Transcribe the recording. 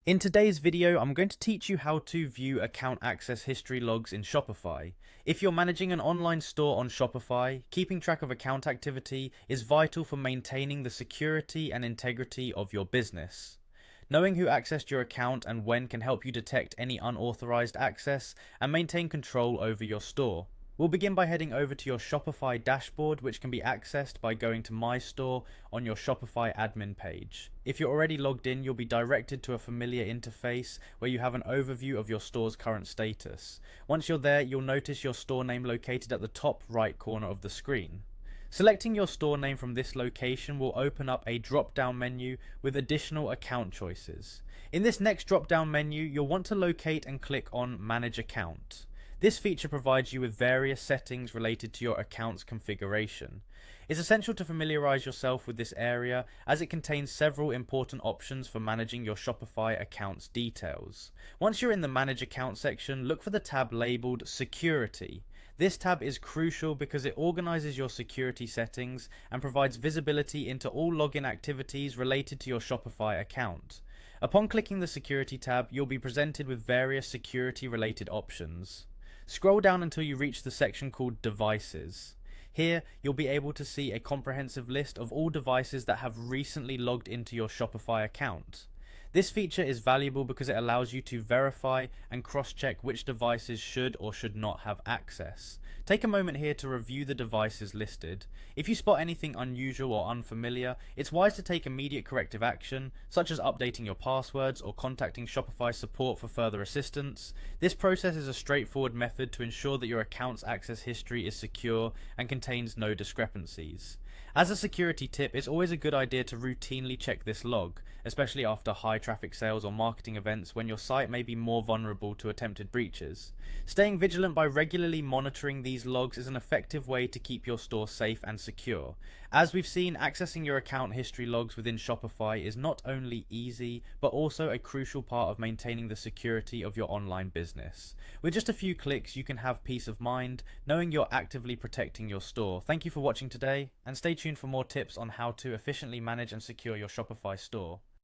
In today's video, I'm going to teach you how to view account access history logs in Shopify. If you're managing an online store on Shopify, keeping track of account activity is vital for maintaining the security and integrity of your business. Knowing who accessed your account and when can help you detect any unauthorized access and maintain control over your store. We'll begin by heading over to your Shopify dashboard, which can be accessed by going to My Store on your Shopify admin page. If you're already logged in, you'll be directed to a familiar interface where you have an overview of your store's current status. Once you're there, you'll notice your store name located at the top right corner of the screen. Selecting your store name from this location will open up a drop-down menu with additional account choices. In this next drop-down menu, you'll want to locate and click on Manage Account. This feature provides you with various settings related to your account's configuration. It's essential to familiarize yourself with this area as it contains several important options for managing your Shopify account's details. Once you're in the Manage Account section, look for the tab labeled Security. This tab is crucial because it organizes your security settings and provides visibility into all login activities related to your Shopify account. Upon clicking the Security tab, you'll be presented with various security related options. Scroll down until you reach the section called Devices. Here, you'll be able to see a comprehensive list of all devices that have recently logged into your Shopify account. This feature is valuable because it allows you to verify and cross-check which devices should or should not have access. Take a moment here to review the devices listed. If you spot anything unusual or unfamiliar, it's wise to take immediate corrective action, such as updating your passwords or contacting Shopify support for further assistance. This process is a straightforward method to ensure that your account's access history is secure and contains no discrepancies. As a security tip, it's always a good idea to routinely check this log, especially after high traffic sales or marketing events when your site may be more vulnerable to attempted breaches. Staying vigilant by regularly monitoring these logs is an effective way to keep your store safe and secure. As we've seen, accessing your account history logs within Shopify is not only easy, but also a crucial part of maintaining the security of your online business. With just a few clicks, you can have peace of mind, knowing you're actively protecting your store. Thank you for watching today, and stay tuned for more tips on how to efficiently manage and secure your Shopify store.